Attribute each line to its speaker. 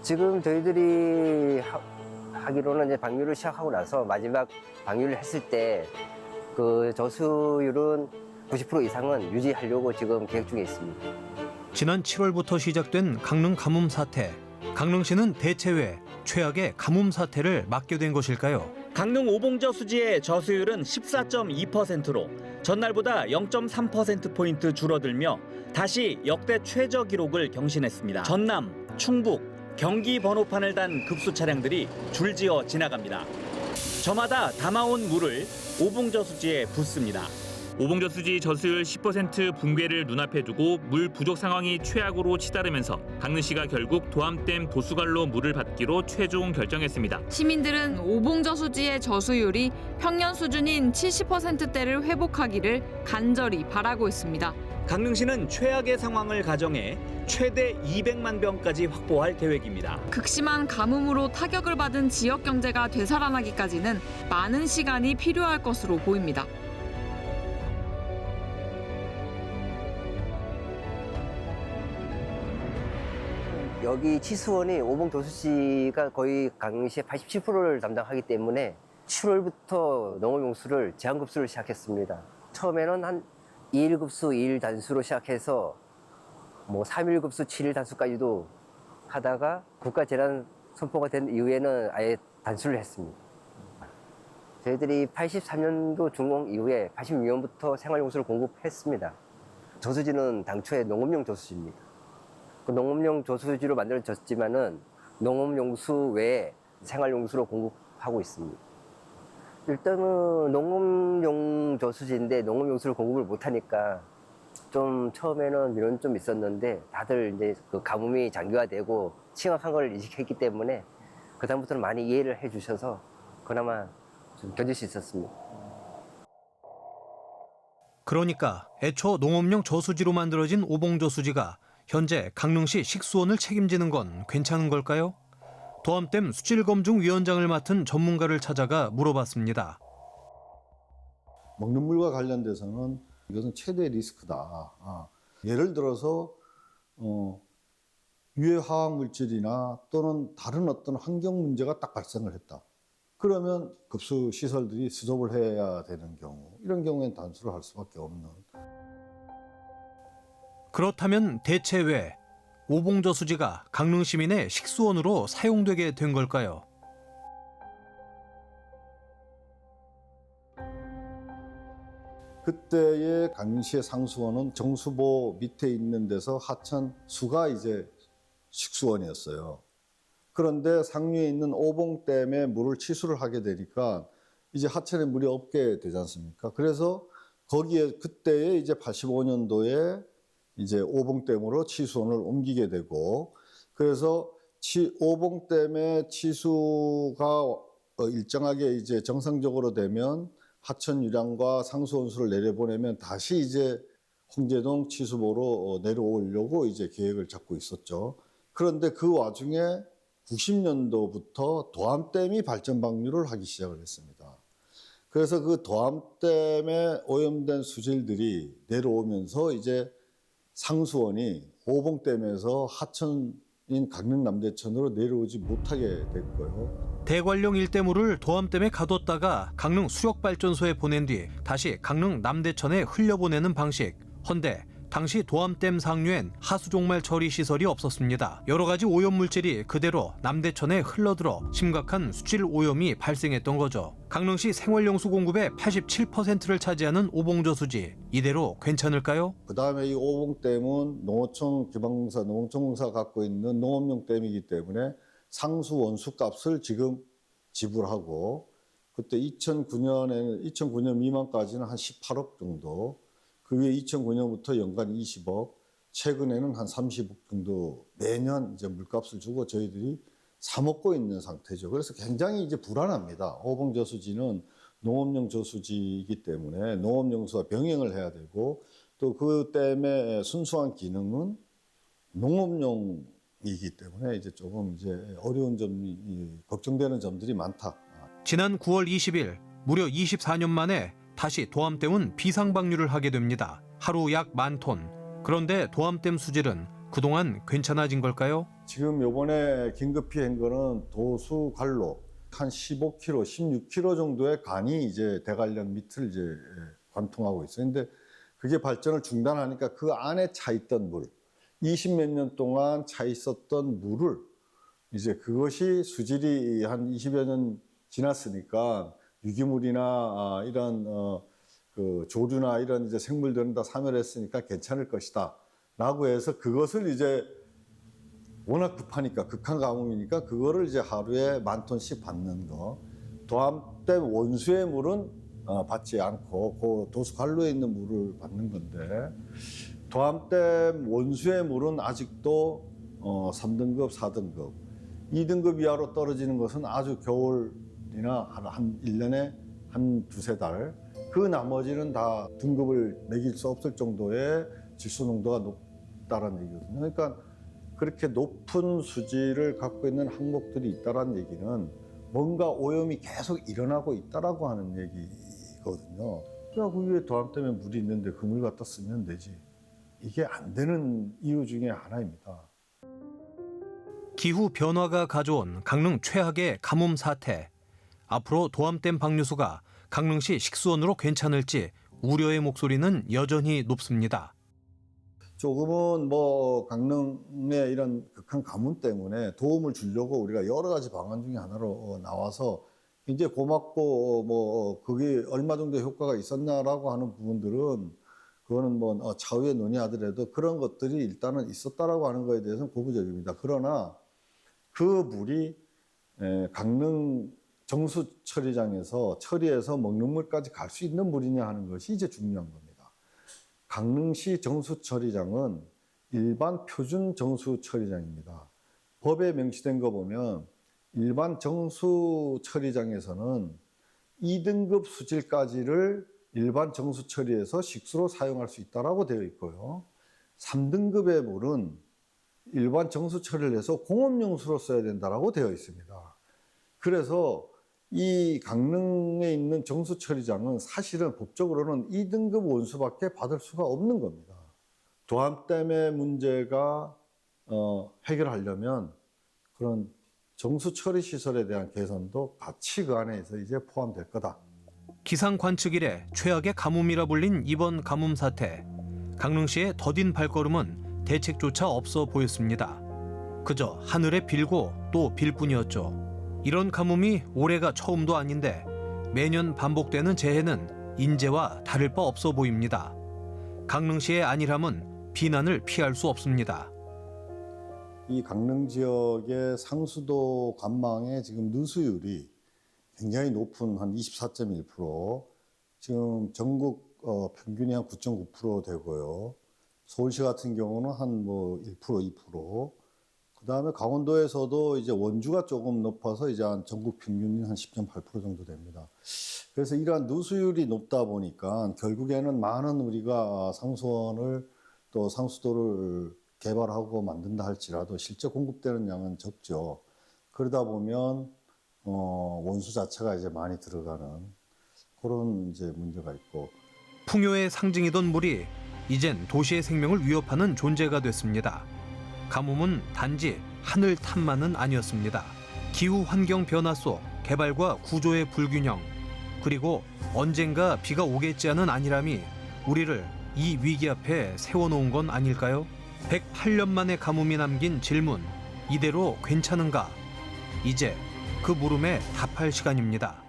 Speaker 1: 지금 저희들이 하기로는 이제 방류를 시작하고 나서 마지막 방류를 했을 때 그 저수율은 90% 이상은 유지하려고 지금 계획 중에 있습니다.
Speaker 2: 지난 7월부터 시작된 강릉 가뭄 사태. 강릉시는 대체 왜 최악의 가뭄 사태를 맞게 된 것일까요?
Speaker 3: 강릉 오봉저 수지의 저수율은 14.2%로 전날보다 0.3%포인트 줄어들며 다시 역대 최저 기록을 경신했습니다. 전남, 충북, 경기 번호판을 단 급수 차량들이 줄지어 지나갑니다. 저마다 담아온 물을 오봉저 수지에 붓습니다.
Speaker 4: 오봉저 수지 저수율 10% 붕괴를 눈앞에 두고 물 부족 상황이 최악으로 치달으면서 강릉시가 결국 도암댐 도수관로 물을 받기로 최종 결정했습니다.
Speaker 5: 시민들은 오봉저 수지의 저수율이 평년 수준인 70%대를 회복하기를 간절히 바라고 있습니다.
Speaker 3: 강릉시는 최악의 상황을 가정해 최대 200만 병까지 확보할 계획입니다.
Speaker 5: 극심한 가뭄으로 타격을 받은 지역 경제가 되살아나기까지는 많은 시간이 필요할 것으로 보입니다.
Speaker 1: 여기 치수원이 오봉저수지가 거의 강릉시의 87%를 담당하기 때문에 7월부터 농업용수를 제한급수를 시작했습니다. 처음에는 한 2일 급수, 2일 단수로 시작해서 3일 급수, 7일 단수까지도 하다가 국가재난 선포가 된 이후에는 아예 단수를 했습니다. 저희들이 83년도 준공 이후에 86년부터 생활용수를 공급했습니다. 저수지는 당초에 농업용 저수지입니다. 그 농업용 저수지로 만들어졌지만은 농업용수 외에 생활용수로 공급하고 있습니다. 일단은 농업용 저수지인데 농업용수를 공급을 못하니까 좀 처음에는 민원이 좀 있었는데 다들 이제 그 가뭄이 장기화되고 심각한 걸 인식했기 때문에 그다음부터는 많이 이해를 해주셔서 그나마 좀 견딜 수 있었습니다.
Speaker 2: 그러니까 애초 농업용 저수지로 만들어진 오봉저수지가 현재 강릉시 식수원을 책임지는 건 괜찮은 걸까요? 도암댐 수질검증위원장을 맡은 전문가를 찾아가 물어봤습니다.
Speaker 6: 먹는 물과 관련돼서는 이것은 최대 리스크다. 예를 들어서 유해 화학 물질이나 또는 다른 어떤 환경 문제가 딱 발생을 했다. 그러면 급수 시설들이 수습을 해야 되는 경우, 이런 경우에는 단수를 할 수밖에 없는.
Speaker 2: 그렇다면 대체 왜 오봉저수지가 강릉 시민의 식수원으로 사용되게 된 걸까요?
Speaker 6: 그때의 강릉시의 상수원은 정수보 밑에 있는 데서 하천 수가 이제 식수원이었어요. 그런데 상류에 있는 오봉댐에 물을 치수를 하게 되니까 이제 하천에 물이 없게 되지 않습니까? 그래서 거기에 그때에 이제 85년도에 이제 오봉댐으로 치수원을 옮기게 되고, 그래서 오봉댐의 치수가 일정하게 이제 정상적으로 되면 하천 유량과 상수원수를 내려보내면 다시 이제 홍제동 치수보로 내려오려고 이제 계획을 잡고 있었죠. 그런데 그 와중에 90년도부터 도암댐이 발전 방류를 하기 시작을 했습니다. 그래서 그 도암댐에 오염된 수질들이 내려오면서 이제 상수원이 오봉댐에서 하천인 강릉 남대천으로 내려오지 못하게 됐고요.
Speaker 2: 대관령 일대물을 도암댐에 가뒀다가 강릉 수력발전소에 보낸 뒤 다시 강릉 남대천에 흘려보내는 방식. 헌데 당시 도암댐 상류엔 하수종말 처리 시설이 없었습니다. 여러 가지 오염물질이 그대로 남대천에 흘러들어 심각한 수질 오염이 발생했던 거죠. 강릉시 생활용수 공급의 87%를 차지하는 오봉저수지, 이대로 괜찮을까요?
Speaker 6: 그 다음에 이 오봉댐은 농어촌 기반공사, 농어촌공사가 갖고 있는 농업용 댐이기 때문에 상수 원수 값을 지금 지불하고, 그때 2009년 미만까지는 한 18억 정도, 그 위에 2009년부터 연간 20억, 최근에는 한 30억 정도 매년 이제 물값을 주고 저희들이 사먹고 있는 상태죠. 그래서 굉장히 이제 불안합니다. 오봉저수지는 농업용 저수지이기 때문에 농업용수와 병행을 해야 되고, 또 그 댐의 순수한 기능은 농업용이기 때문에 이제 조금 이제 어려운 점이, 걱정되는 점들이 많다.
Speaker 2: 지난 9월 20일 무려 24년 만에 다시 도암댐은 비상방류를 하게 됩니다. 하루 약 10,000톤. 그런데 도암댐 수질은 그동안 괜찮아진 걸까요?
Speaker 6: 지금 요번에 긴급히 한 거는 도수 관로 한 15km, 16km 정도의 간이 이제 대관령 밑을 이제 관통하고 있어요. 근데 그게 발전을 중단하니까 그 안에 차 있던 물, 20몇 년 동안 차 있었던 물을 이제 그것이 수질이 한 20여 년 지났으니까 유기물이나 이런 그 조류나 이런 이제 생물들은 다 사멸했으니까 괜찮을 것이다. 라고 해서 그것을 이제 워낙 급하니까 극한 가뭄이니까 그거를 이제 하루에 10,000톤씩 받는 거. 도암댐 원수의 물은 받지 않고 그 도수 관로에 있는 물을 받는 건데 도암댐 원수의 물은 아직도 3등급, 4등급, 2등급 이하로 떨어지는 것은 아주 겨울이나 한 1년에 한 두세 달. 그 나머지는 다 등급을 매길 수 없을 정도의 질소 농도가 높다는 얘기거든요. 그러니까 그렇게 높은 수질을 갖고 있는 항목들이 있다는 얘기는 뭔가 오염이 계속 일어나고 있다라고 하는 얘기거든요. 야, 그 위에 도암댐에 물이 있는데 그 물 갖다 쓰면 되지. 이게 안 되는 이유 중에 하나입니다.
Speaker 2: 기후 변화가 가져온 강릉 최악의 가뭄 사태. 앞으로 도암댐 방류수가 강릉시 식수원으로 괜찮을지 우려의 목소리는 여전히 높습니다.
Speaker 6: 조금은 뭐 강릉의 이런 극한 가뭄 때문에 도움을 주려고 우리가 여러 가지 방안 중에 하나로 나와서 이제 고맙고 뭐 그게 얼마 정도 효과가 있었냐라고 하는 부분들은 그거는 뭐 차후에 논의하더라도 그런 것들이 일단은 있었다라고 하는 거에 대해서는 고무적입니다. 그러나 그 물이 강릉 정수 처리장에서 처리해서 먹는 물까지 갈 수 있는 물이냐 하는 것이 이제 중요한 겁니다. 강릉시 정수처리장은 일반 표준 정수처리장입니다. 법에 명시된 거 보면 일반 정수처리장에서는 2등급 수질까지를 일반 정수처리에서 식수로 사용할 수 있다고 되어 있고요. 3등급의 물은 일반 정수처리를 해서 공업용수로 써야 된다고 되어 있습니다. 그래서 이 강릉에 있는 정수처리장은 사실은 법적으로는 2등급 원수밖에 받을 수가 없는 겁니다. 도암댐의 문제가 해결하려면 그런 정수처리 시설에 대한 개선도 같이 그 안에서 이제 포함될 거다.
Speaker 2: 기상 관측 이래 최악의 가뭄이라 불린 이번 가뭄 사태. 강릉시의 더딘 발걸음은 대책조차 없어 보였습니다. 그저 하늘에 빌고 또 빌 뿐이었죠. 이런 가뭄이 올해가 처음도 아닌데 매년 반복되는 재해는 인제와 다를 바 없어 보입니다. 강릉시의 안일함은 비난을 피할 수 없습니다.
Speaker 6: 이 강릉 지역의 상수도 관망의 지금 누수율이 굉장히 높은 한 24.1%, 지금 전국 평균이 한 9.9% 되고요. 서울시 같은 경우는 한 뭐 1%, 2%. 그 다음에 강원도에서도 이제 원주가 조금 높아서 이제 한 전국 평균이 한 10.8% 정도 됩니다. 그래서 이러한 누수율이 높다 보니까 결국에는 많은 우리가 상수원을 또 상수도를 개발하고 만든다 할지라도 실제 공급되는 양은 적죠. 그러다 보면 원수 자체가 이제 많이 들어가는 그런 이제 문제가 있고.
Speaker 2: 풍요의 상징이던 물이 이젠 도시의 생명을 위협하는 존재가 됐습니다. 가뭄은 단지 하늘 탓만은 아니었습니다. 기후 환경 변화 속 개발과 구조의 불균형, 그리고 언젠가 비가 오겠지 하는 안일함이 우리를 이 위기 앞에 세워놓은 건 아닐까요? 108년 만의 가뭄이 남긴 질문, 이대로 괜찮은가? 이제 그 물음에 답할 시간입니다.